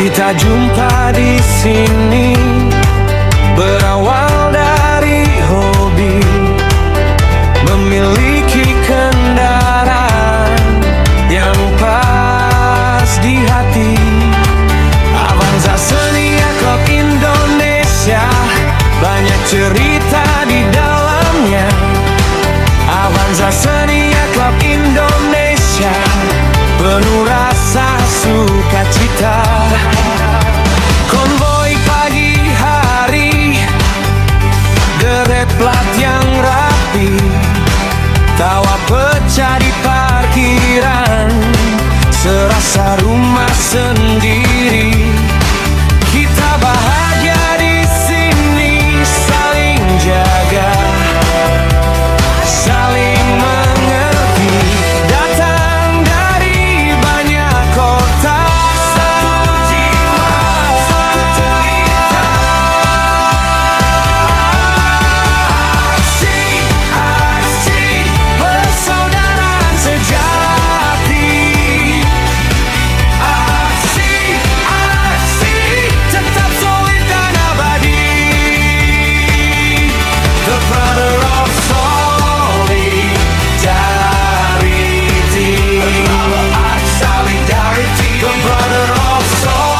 Kita jumpa di sini berawal dari hobi memiliki kendaraan yang pas di hati. Avanza Xenia Club Indonesia, banyak cerita di dalamnya. Avanza Xenia Club Indonesia, penuh rasa sukacita. Konvoi pagi hari, deret plat yang rapi, tawa pecah di parkiran, serasa rumah sendiri. Kita bahagia di sini, saling jaga, saling mengerti. Datang dari banyak kota, satu jiwa, satu cerita. Aksi persaudaraan sejati. Aksi tetap solid dan abadi. The brother of solidarity. The brother of solidarity.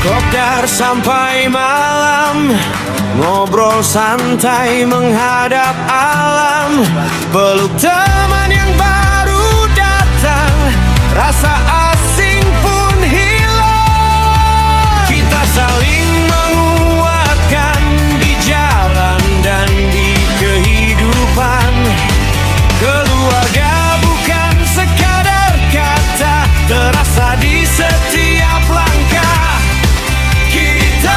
Kopdar sampai malam, ngobrol santai menghadap alam. Peluk teman yang baru datang, rasa asing pun hilang. Kita saling menguatkan di jalan dan di kehidupan. Keluarga bukan sekadar kata, terasa di setiap langkah kita.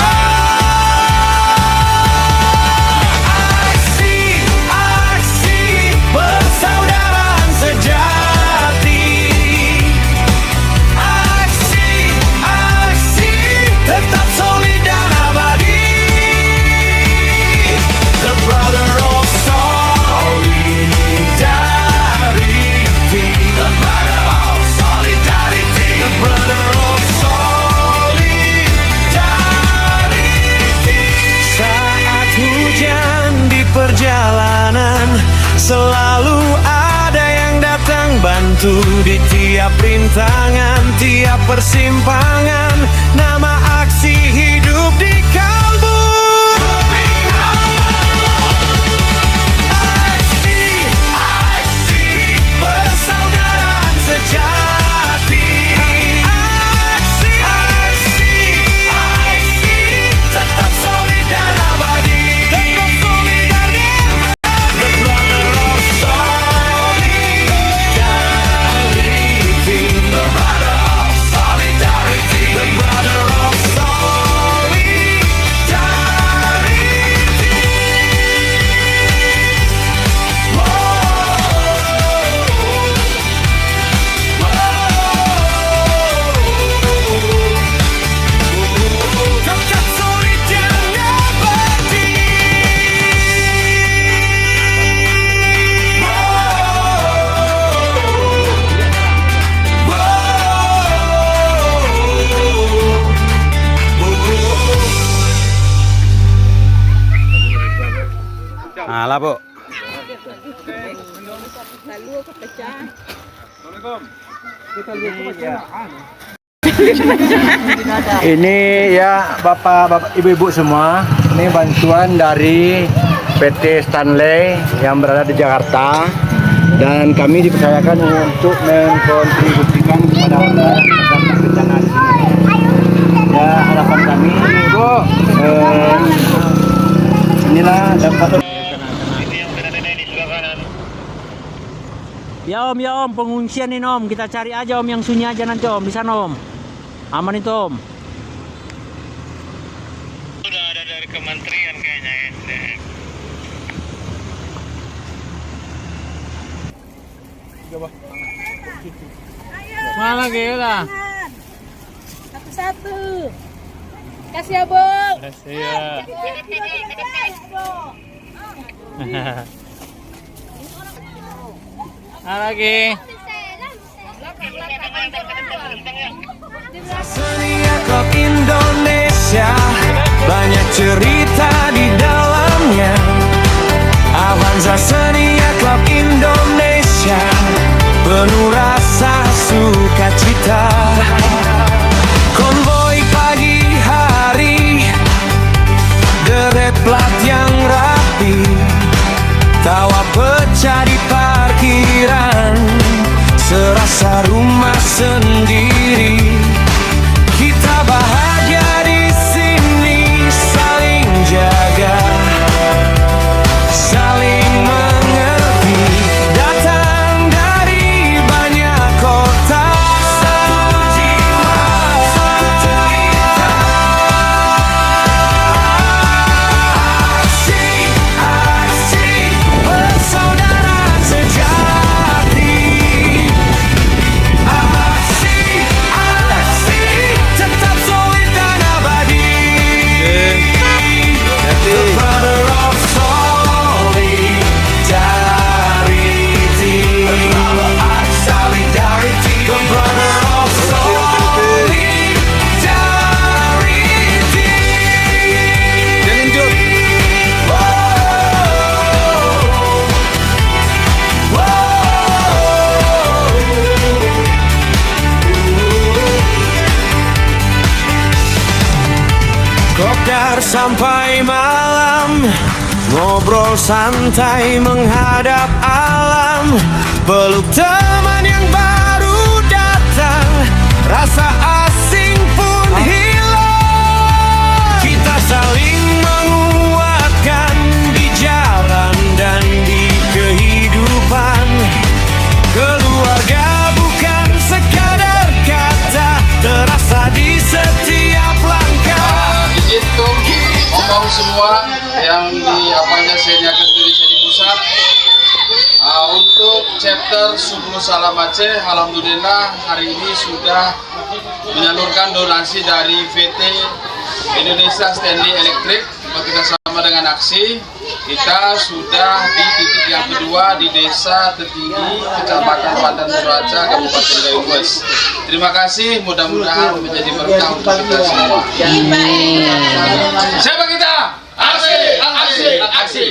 Aksi persaudaraan sejati. Aksi tetap solid dan abadi. The brother of solidarity. The brother of solidarity. The brother of solidarity. Saat hujan di perjalanan, selalu ada yang datang bantu. Di tiap rintangan, tiap persimpangan, nama aksi hidup di kalbu. Aksi persaudaraan sejati. Aksi tetap solid dan abadi. Tetap solid dan abadi. The brother of solidarity. The brother of solidarity. The brother of solidarity. Tetap solid dan abadi. Alah, Bu. Ini ya Bapak, Ibu-ibu semua, ini bantuan dari PT Stanley yang berada di Jakarta, dan kami dipercayakan untuk mengkontribusikan kepada warga yang terdampak bencana di sini. Ya, harapan kami, Bu, inilah dampak. Ya om, pengungsian ini om, kita cari aja om yang sunyi aja nanti om, di sana om. Aman itu om. Sudah ada dari kementerian kayaknya SDM. Coba. Mana gila? Satu-satu. Kasih ya, Bang. Kasih ya. Lagi. Senia Club Indonesia, banyak cerita di dalamnya. Avanza Senia Club Indonesia, penuh rasa sukacita. Konvoi pagi hari, deret plat yang rapi, tawa pecah di parkiran, serasa rumah sendiri. Kita bahagia di sini, saling jaga, saling mengerti. Datang dari banyak kota, satu jiwa, satu cerita. Asyik, bersaudara sejati. Asyik, tetap solid dan abadi. The brother of solidarity. Solidarity. The brother of solidarity. Kopdar sampai malam, ngobrol santai menghadap alam. Peluk teman yang baru datang, rasa asing pun hilang. Kita saling menguatkan di jalan dan di kehidupan. Keluarga bukan sekadar kata, terasa di setiap langkah. Itu ngomong semua yang di apanya Senia Club Indonesia di pusat. Untuk chapter Subulu Salam Aceh, alhamdulillah hari ini sudah menyalurkan donasi dari VT Indonesia Stanley Electric bekerjasama dengan Aksi. Kita sudah di titik yang kedua di Desa Tertinggi, Kecamatan Pandan Suraca, Kabupaten Gayus. Terima kasih, mudah-mudahan menjadi berkah untuk kita semua. Siapa kita? Aksi, aksi, aksi.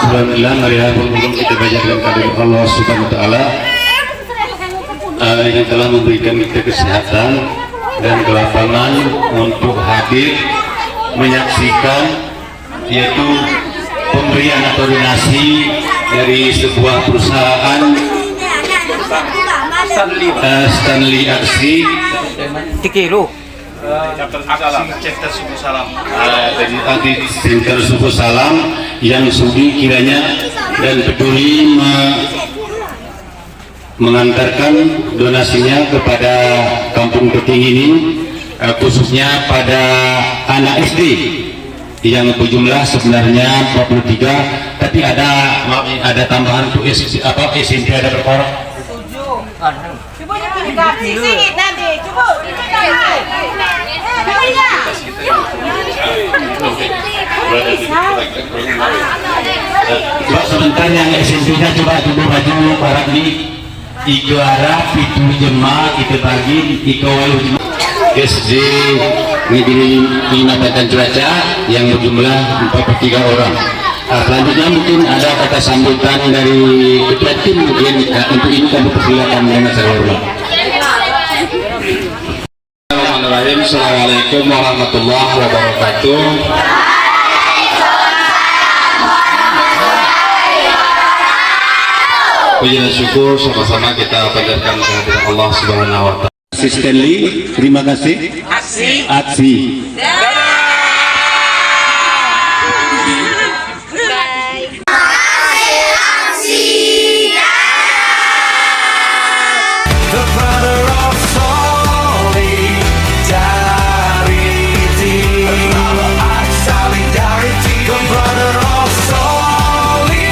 Alhamdulillah, marilah bergabung kita belajar dengan Allah Subhanahu Wa Taala yang telah memberikan kita kesehatan dan kelapangan untuk hadir menyaksikan yaitu pemberian atau donasi dari sebuah perusahaan Stanley Aksi. Chapter Subulu Salam. Dari Center Subulu Salam yang sudi kiranya dan peduli mengantarkan donasinya kepada Kampung Keting ini, khususnya pada anak SD yang berjumlah sebenarnya 43, tapi ada tambahan untuk SMP ada berapa orang? Coba sebentar yang SMP-nya coba dulu baju barat ini Iguara Pitu Jema kita bagi Ikawalu Jema SD negeri Pinapatan Cuaca yang berjumlah 43 orang. Selanjutnya mungkin ada kata sambutan dari ketua tim mungkin untuk ini kami persilakan dengan saya hormat. Bismillahirrahmanirrahim. Assalamualaikum warahmatullahi wabarakatuh. Puji dan syukur sama-sama kita panjatkan kehadiran Allah Subhanahu wa Ta'ala. Stanley, terima kasih. Aksi. The brother of solidarity. Solidarity. The brother of solidarity.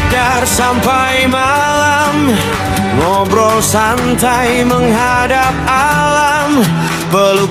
sekedar sampai malam, ngobrol santai menghadap alam, peluk